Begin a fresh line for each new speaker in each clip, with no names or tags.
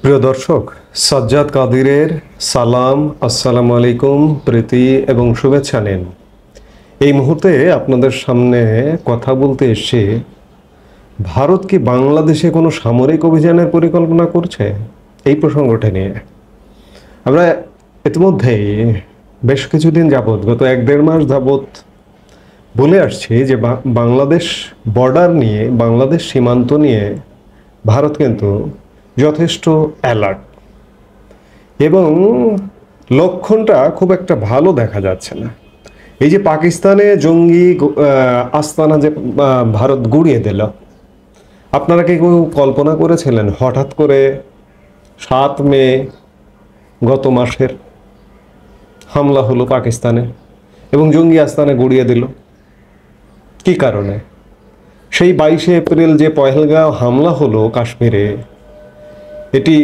প্রিয় দর্শক, সাজ্জাদ কাদিরের সালাম, আসসালামু আলাইকুম, প্রীতি এবং শুভেচ্ছা নিন। এই মুহূর্তে আপনাদের সামনে কথা বলতে এসে ভারত কি বাংলাদেশে কোনো সামরিক অভিযানের পরিকল্পনা করছে এই প্রসঙ্গটা নিয়ে আমরা ইতিমধ্যেই বেশ কিছুদিন যাবৎ, গত 1-1.5 মাস যাবৎ বলে আসছি যে বাংলাদেশ বর্ডার নিয়ে, বাংলাদেশ সীমান্ত নিয়ে ভারত কিন্তু যথেষ্ট অ্যালার্ট এবং লক্ষণটা খুব একটা ভালো দেখা যাচ্ছে না। এই যে পাকিস্তানে জঙ্গি আস্তানা যে ভারত গুড়িয়ে দিল, আপনারা কি কেউ কল্পনা করেছিলেন হঠাৎ করে 7 মে গত মাসের হামলা হলো পাকিস্তানে এবং জঙ্গি আস্তানা গুড়িয়ে দিল? কি কারণে? সেই 22শে এপ্রিল যে পহেলগাঁও হামলা হলো কাশ্মীরে, এটি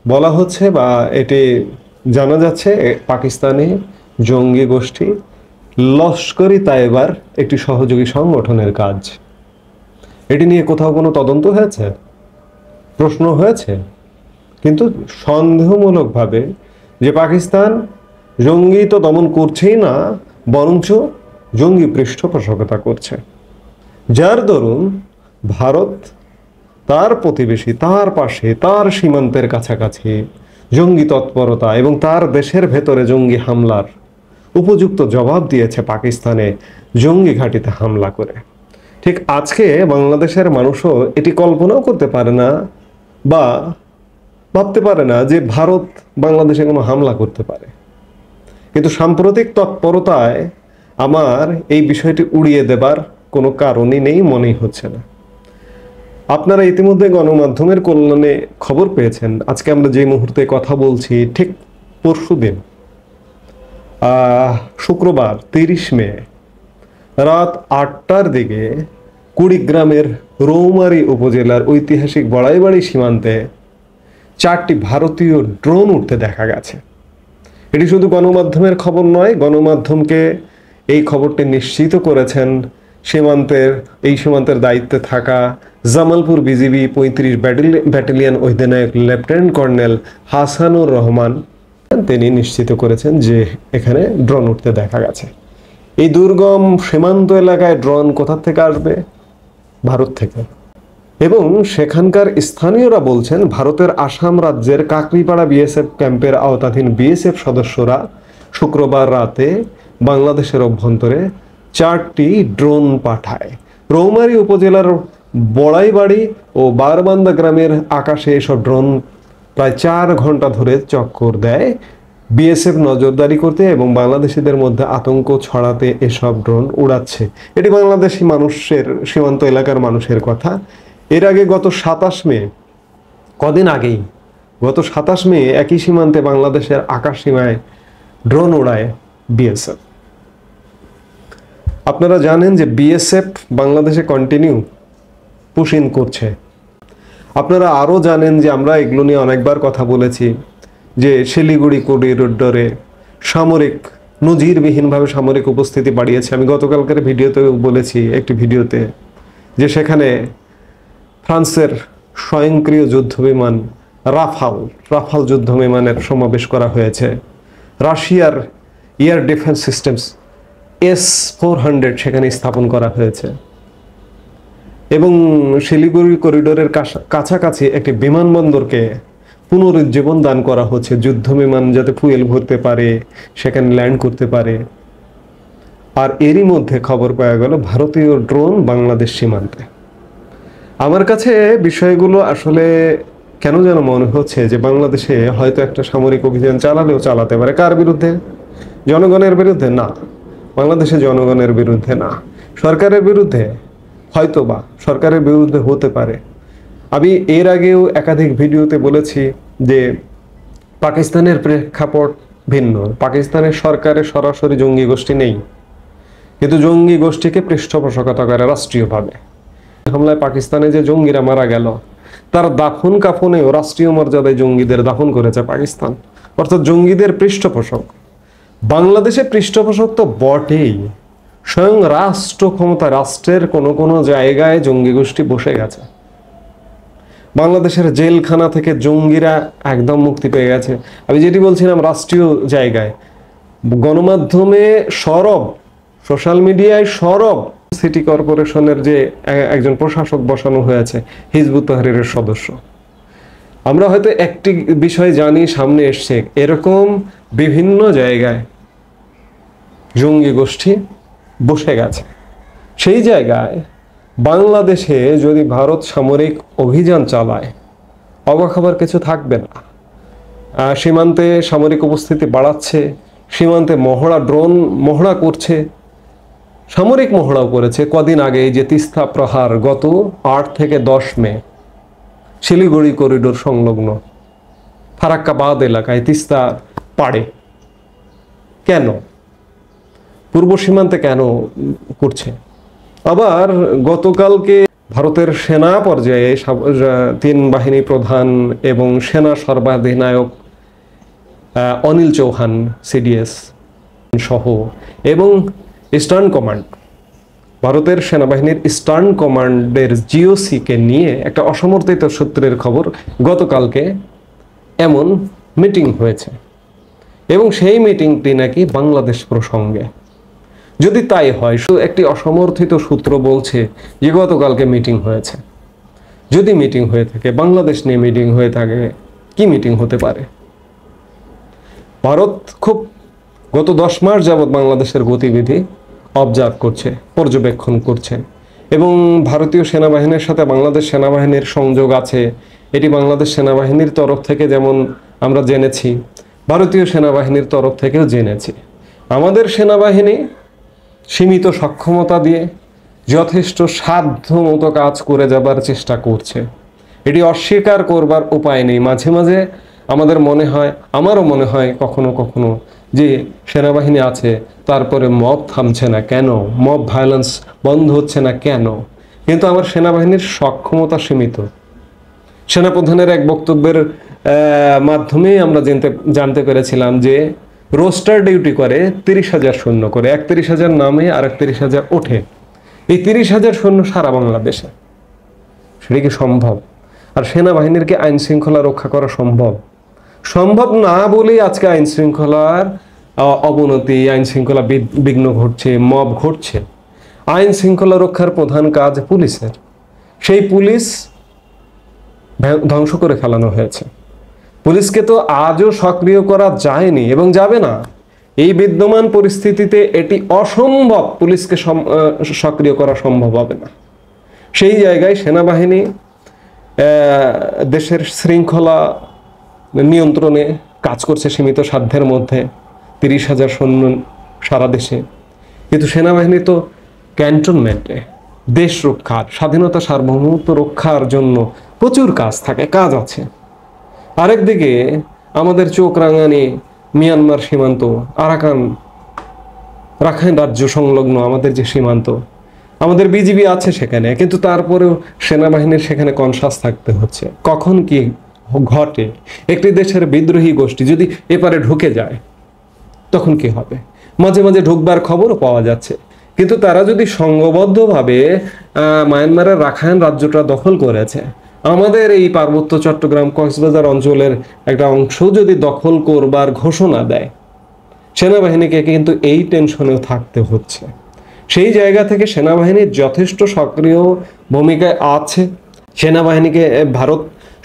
বলা হচ্ছে বা এটি জানা যাচ্ছে পাকিস্তানি জঙ্গি গোষ্ঠী লস্করি তাইবার একটি সহযোগী সংগঠনের কাজ। এটি নিয়ে কোথাও কোনো তদন্ত হয়েছে? প্রশ্ন হয়েছে? কিন্তু সন্দেহমূলকভাবে যে পাকিস্তান জঙ্গি তো দমন করছেই না, বরঞ্চ জঙ্গি পৃষ্ঠপোষকতা করছে, যার দরুন ভারত তার প্রতিবেশী, তার পাশে, তার সীমান্তের কাছাকাছি জঙ্গি তৎপরতা এবং তার দেশের ভেতরে জঙ্গি হামলার উপযুক্ত জবাব দিয়েছে পাকিস্তানে জঙ্গি ঘাঁটিতে হামলা করে। ঠিক আজকে বাংলাদেশের মানুষও এটি কল্পনাও করতে পারে না বা ভাবতে পারে না যে ভারত বাংলাদেশে কোনো হামলা করতে পারে। কিন্তু সাম্প্রতিক তৎপরতায় আমার এই বিষয়টি উড়িয়ে দেবার কোনো কারণই নেই, মনেই হচ্ছে না। আপনারা ইতিমধ্যে গণমাধ্যমের কল্যাণে খবর পেয়েছেন, আজকে আমরা যে মুহূর্তে কথা বলছি ঠিক পরশুদিন শুক্রবার 30 মে রাত 8টার দিকে কুড়িগ্রামের রৌমারী উপজেলার ঐতিহাসিক বড়াইবাড়ি সীমান্তে 4টি ভারতীয় ড্রোন উঠতে দেখা গেছে। এটি শুধু গণমাধ্যমের খবর নয়, গণমাধ্যমকে এই খবরটি নিশ্চিত করেছেন সীমান্তের দায়িত্বে থাকা জামালপুর বিজিবি 35 ব্যাটালিয়ন অধিনায়ক লেফটেন্যান্ট কর্নেল হাসানুর রহমান। তিনি নিশ্চিত করেছেন যে এখানে ড্রোন উঠতে দেখা গেছে। এই দুর্গম সীমান্ত এলাকায় ড্রোন কোথা থেকে আসবে? ভারত থেকে। এবং সেখানকার স্থানীয়রা বলছেন ভারতের আসাম রাজ্যের কাকরিপাড়া বিএসএফ ক্যাম্পের আওতাধীন বিএসএফ সদস্যরা শুক্রবার রাতে বাংলাদেশের অভ্যন্তরে 4টি ড্রোন পাঠায়। রৌমারী উপজেলার বড়াইবাড়ি ও বারবান্দা গ্রামের আকাশে এসব ড্রোন প্রায় 4 ঘন্টা ধরে চক্কর দেয় বিএসএফ নজরদারি করতে এবং বাংলাদেশিদের মধ্যে আতঙ্ক ছড়াতে এসব ড্রোন উড়াচ্ছে। এটি বাংলাদেশি মানুষের, সীমান্ত এলাকার মানুষের কথা। এর আগে গত 27 মে, কদিন আগেই গত 27 মে একই সীমান্তে বাংলাদেশের আকাশ সীমায় ড্রোন উড়ায় বিএসএফ। আপনারা জানেন যে বিএসএফ বাংলাদেশে কন্টিনিউ পুশ-ইন করছে। আপনারা আরও জানেন যে আমরা এগুলো নিয়ে অনেকবার কথা বলেছি যে শিলিগুড়ি করিডোরে নজিরবিহীনভাবে সামরিক উপস্থিতি বাড়িয়েছে। আমি গতকালকের ভিডিওতে বলেছি, একটি ভিডিওতে, যে সেখানে ফ্রান্সের স্বয়ংক্রিয় যুদ্ধবিমান রাফাল যুদ্ধবিমানের সমাবেশ করা হয়েছে। রাশিয়ার এয়ার ডিফেন্স সিস্টেমস S-400 সেখানে স্থাপন করা হয়েছে এবং শিলিগুড়ি করিডোরের কাছাকাছি একটি বিমানবন্দরকে পুনরুজ্জীবন দান করা হচ্ছে, যুদ্ধবিমান যাতে ফুয়েল ভরতে পারে, সেখানে ল্যান্ড করতে পারে। আর এরই মধ্যে খবর পাওয়া গেল ভারতীয় ড্রোন বাংলাদেশ সীমান্তে। আমার কাছে বিষয়গুলো আসলে কেন যেন মনে হচ্ছে যে বাংলাদেশে হয়তো একটা সামরিক অভিযান চালালেও চালাতে পারে। কার বিরুদ্ধে? জনগণের বিরুদ্ধে না, বাংলাদেশে জনগণের বিরুদ্ধে না, সরকারের বিরুদ্ধে হয়তো বা সরকারের বিরুদ্ধে হতে পারে। আমি এর আগেও একাধিক ভিডিওতে বলেছি যে পাকিস্তানের প্রেক্ষাপট ভিন্ন। পাকিস্তানের সরকারের সরাসরি জঙ্গি গোষ্ঠী নেই, কিন্তু জঙ্গি গোষ্ঠীকে পৃষ্ঠপোষকতা করে রাষ্ট্রীয়ভাবে। হামলায় পাকিস্তানে যে জঙ্গিরা মারা গেল, তার দাফন কাফনেও রাষ্ট্রীয় মর্যাদায় জঙ্গিদের দাফন করেছে পাকিস্তান, অর্থাৎ জঙ্গিদের পৃষ্ঠপোষক। বাংলাদেশে পৃষ্ঠপোষক তো বটেই, স্বয়ং রাষ্ট্র ক্ষমতা, রাষ্ট্রের কোনো জায়গায় জঙ্গি গোষ্ঠী বসে গেছে। বাংলাদেশের জেলখানা থেকে জঙ্গিরা একদম মুক্তি পেয়ে গেছে। আমি যেটি বলছিলাম, রাষ্ট্রীয় জায়গায় গণমাধ্যমে সরব, সোশ্যাল মিডিয়ায় সরব, সিটি কর্পোরেশনের যে একজন প্রশাসক বসানো হয়েছে হিজবুত তাহরীরের সদস্য। আমরা হয়তো একটি বিষয় জানি, সামনে এসছে, এরকম বিভিন্ন জায়গায় জঙ্গি গোষ্ঠী বসে গেছে। সেই জায়গায় বাংলাদেশে যদি ভারত সামরিক অভিযান চালায়, অবাক হবার কিছু থাকবে না। সীমান্তে সামরিক উপস্থিতি বাড়াচ্ছে, সীমান্তে ড্রোন মহড়া করছে, সামরিক মহড়াও করেছে কদিন আগে। যে তিস্তা প্রহার গত 8 থেকে 10 মে শিলিগুড়ি করিডোর সংলগ্ন ফারাক্কাবাদ এলাকায় তিস্তা পাড়ে কেন, পূর্ব সীমান্তে কেন করছে? আবার গতকালকে ভারতের সেনা পর্যায়ে 3 বাহিনী প্রধান এবং সেনা সর্বাধিনায়ক অনিল চৌহান সিডিএস সহ এবং ইস্টার্ন কমান্ড, ভারতের সেনাবাহিনীর ইস্টার্ন কমান্ডের জিওসিকে নিয়ে একটা অসমর্থিত সূত্রের খবর, গতকালকে এমন মিটিং হয়েছে এবং সেই মিটিংটি নাকি বাংলাদেশ প্রসঙ্গে। যদি তাই হয়, একটি অসমর্থিত সূত্র বলছে যে গতকালকে মিটিং হয়েছে। যদি মিটিং হয়ে থাকে, বাংলাদেশ নিয়ে মিটিং হয়ে থাকে, কি মিটিং হতে পারে? ভারত খুব গত 10 মাস যাবৎ বাংলাদেশের গতিবিধি অবজার্ভ করছে, পর্যবেক্ষণ করছে এবং ভারতীয় সেনাবাহিনীর সাথে বাংলাদেশ সেনাবাহিনীর সংযোগ আছে। এটি বাংলাদেশ সেনাবাহিনীর তরফ থেকে যেমন আমরা জেনেছি, ভারতীয় সেনাবাহিনীর তরফ থেকেও জেনেছি। আমাদের সেনাবাহিনী সীমিত সক্ষমতা দিয়ে যথেষ্ট সাধ্য মতো কাজ করে যাবার চেষ্টা করছে। এটি অস্বীকার করবার উপায় নেই। মাঝে মাঝে আমাদের মনে হয়, আমারও মনে হয় কখনো কখনো, যে সেনাবাহিনী আছে, তারপরে মব থামছে না কেন, মব ভায়োলেন্স বন্ধ হচ্ছে না কেন? কিন্তু আমার সেনাবাহিনীর সক্ষমতা সীমিত। সেনাপ্রধানের এক বক্তব্যের মাধ্যমে আমরা জানতে পেরেছিলাম যে রোস্টার ডিউটি করে 30,000 সৈন্য করে, 31,000 নামে আর 31,000 ওঠে। এই 30,000 সৈন্য সারা বাংলাদেশে, সেটা কি সম্ভব? আর সেনাবাহিনীর কি আইন শৃঙ্খলা রক্ষা করা সম্ভব? সম্ভব না বলেই আজকে আইন শৃঙ্খলার অবনতি, আইন শৃঙ্খলা বিঘ্ন ঘটছে, মব ঘটছে। আইন শৃঙ্খলা রক্ষার প্রধান কাজ পুলিশের, সেই পুলিশ ধ্বংস করে ফেলানো হয়েছে। পুলিশকে তো আজও সক্রিয় করা যায়নি এবং যাবে না। এই বিদ্যমান পরিস্থিতিতে এটি অসম্ভব, পুলিশকে সক্রিয় করা সম্ভব হবে না। সেই জায়গায় সেনাবাহিনী দেশের শৃঙ্খলা নিয়ন্ত্রণে কাজ করছে সীমিত সাধ্যের মধ্যে, 30,000 সৈন্য সারা দেশে। কিন্তু সেনাবাহিনী তো ক্যান্টনমেন্টে দেশ রক্ষার, স্বাধীনতা সার্বভৌমত্ব রক্ষার জন্য প্রচুর কাজ থাকে, কাজ আছে। আরেকদিকে আমাদের চোখ রাঙানি মিয়ানমার সীমান্ত, রাখাইন রাজ্য সংলগ্ন আমাদের যে সীমান্ত, আমাদের বিজিবি আছে সেখানে, কিন্তু তারপরেও সেনাবাহিনীর সেখানে কনসাস থাকতে হচ্ছে। কখন কি ঘটে, একটি দেশের বিদ্রোহী গোষ্ঠী যদি এপারে ঢুকে যায় তখন কি হবে? মাঝে মাঝে ঢুকবার খবরও পাওয়া যাচ্ছে, কিন্তু তারা যদি সংঘবদ্ধভাবে মায়ানমারের রাখাইন রাজ্যটা দখল করেছে, আমাদের এই পার্বত্য চট্টগ্রাম কক্সবাজার অঞ্চলের একটা অংশ যদি দখল করবার ঘোষণা দেয়, সেনাবাহিনীকে কিন্তু এই টেনশনেও থাকতে হচ্ছে। সেই জায়গা থেকে সেনাবাহিনীর যথেষ্ট সক্রিয় ভূমিকায় আছে। সেনাবাহিনীকে ভারত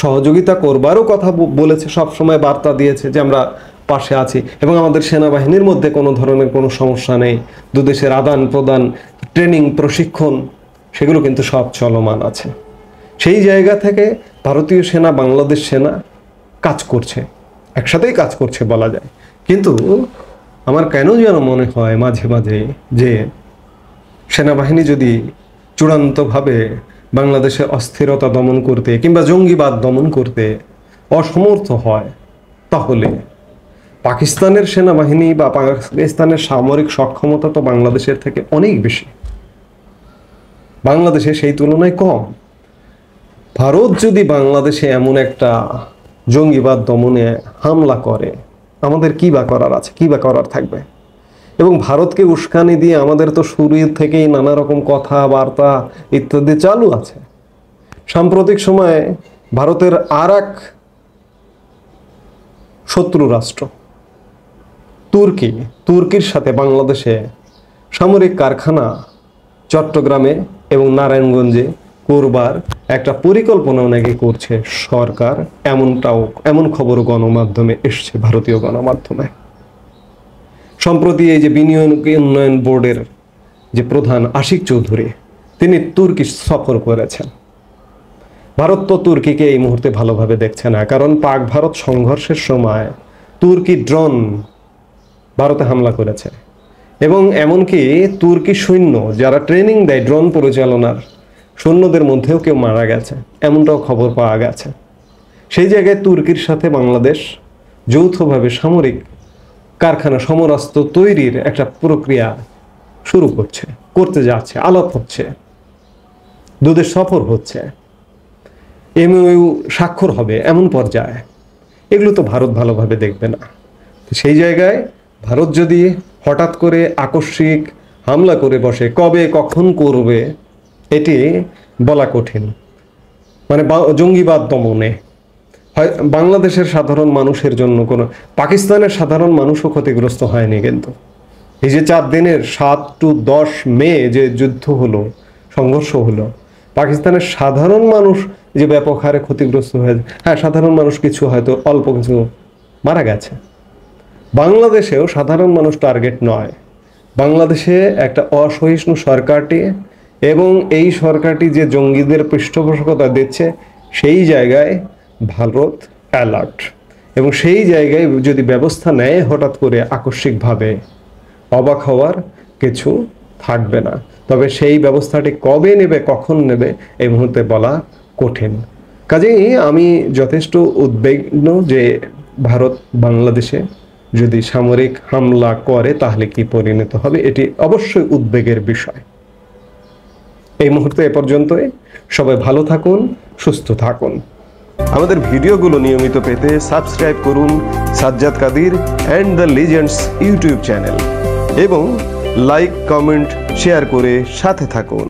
সহযোগিতা করবারও কথা বলেছে, সবসময় বার্তা দিয়েছে যে আমরা পাশে আছি এবং আমাদের সেনাবাহিনীর মধ্যে কোনো ধরনের কোনো সমস্যা নেই। দুদেশের আদান প্রদান, ট্রেনিং, প্রশিক্ষণ, সেগুলো কিন্তু সব চলমান আছে। সেই জায়গা থেকে ভারতীয় সেনা, বাংলাদেশ সেনা কাজ করছে, একসাথেই কাজ করছে বলা যায়। কিন্তু আমার কেন যেন মনে হয় মাঝে মাঝে যে সেনাবাহিনী যদি চূড়ান্তভাবে বাংলাদেশে অস্থিরতা দমন করতে কিংবা জঙ্গিবাদ দমন করতে অসমর্থ হয়, তাহলে পাকিস্তানের সেনাবাহিনী বা পাকিস্তানের সামরিক সক্ষমতা তো বাংলাদেশের থেকে অনেক বেশি, বাংলাদেশে সেই তুলনায় কম। ভারত যদি বাংলাদেশে এমন একটা জঙ্গিবাদ দমনে হামলা করে, আমাদের কি বা করার আছে, কি বা করার থাকবে? এবং ভারতকে উস্কানি দিয়ে আমাদের তো শুরু থেকেই নানা রকম কথাবার্তা ইত্যাদি চালু আছে। সাম্প্রতিক সময়ে ভারতের আর এক শত্রু রাষ্ট্র তুর্কির সাথে বাংলাদেশে সামরিক কারখানা চট্টগ্রামে এবং নারায়ণগঞ্জে করবার একটা পরিকল্পনা নাকি করছে সরকার, এমন খবর গণমাধ্যমে এসছে, ভারতীয় গণমাধ্যমে। সম্প্রতি এই যে বিনিয়োগ উন্নয়ন বোর্ডের যে প্রধান আশিক চৌধুরী, তিনি তুর্কি সফর করেছেন। ভারত তো তুর্কিকে এই মুহূর্তে ভালোভাবে দেখছে না, কারণ পাক ভারত সংঘর্ষের সময় তুর্কি ড্রোন ভারতে হামলা করেছে এবং এমনকি তুর্কি সৈন্য যারা ট্রেনিং দেয় ড্রোন পরিচালনার, সৈন্যদের মধ্যেও কেউ মারা গেছে, এমনটাও খবর পাওয়া গেছে। সেই জায়গায় তুর্কির সাথে বাংলাদেশ যৌথভাবে সামরিক কারখানা সমরাস্ত্র তৈরির একটা প্রক্রিয়া শুরু করতে যাচ্ছে, আলাপ হচ্ছে, দুদেশ সফর হচ্ছে, এমওইউ স্বাক্ষর হবে এমন পর্যায়ে। এগুলো তো ভারত ভালোভাবে দেখবে না। সেই জায়গায় ভারত যদি হঠাৎ করে আকস্মিক হামলা করে বসে, কবে কখন করবে এটি বলা কঠিন। মানে জঙ্গিবাদ দমনে হয় বাংলাদেশের সাধারণ মানুষের জন্য কোনো, পাকিস্তানের সাধারণ মানুষও ক্ষতিগ্রস্ত হয়নি, কিন্তু এই যে 4 দিনের 7 to 10 মে যে যুদ্ধ হলো, সংঘর্ষ হলো, পাকিস্তানের সাধারণ মানুষ যে ব্যাপক হারে ক্ষতিগ্রস্ত হয়েছে, হ্যাঁ সাধারণ মানুষ কিছু হয়তো অল্প কিছু মারা গেছে। বাংলাদেশেও সাধারণ মানুষ টার্গেট নয়। বাংলাদেশে একটা অসহিষ্ণু সরকারটি এবং এই সরকারটি যে জঙ্গিদের পৃষ্ঠপোষকতা দিচ্ছে, সেই জায়গায় ভারত অ্যালার্ট, এবং সেই জায়গায় যদি ব্যবস্থা নেয় হঠাৎ করে আকস্মিকভাবে, অবাক হওয়ার কিছু থাকবে না। তবে সেই ব্যবস্থাটি কবে নেবে, কখন নেবে, এই মুহূর্তে বলা কঠিন। কাজেই আমি যথেষ্ট উদ্বিগ্ন যে ভারত বাংলাদেশে যদি সামরিক হামলা করে তাহলে কি পরিণত হবে, এটি অবশ্যই উদ্বেগের বিষয়। এই মুহূর্তে এ পর্যন্তই। সবাই ভালো থাকুন, সুস্থ থাকুন। আমাদের ভিডিওগুলো নিয়মিত পেতে সাবস্ক্রাইব করুন Sajjad Kadir and the legends YouTube channel এবং লাইক, কমেন্ট, শেয়ার করে সাথে থাকুন।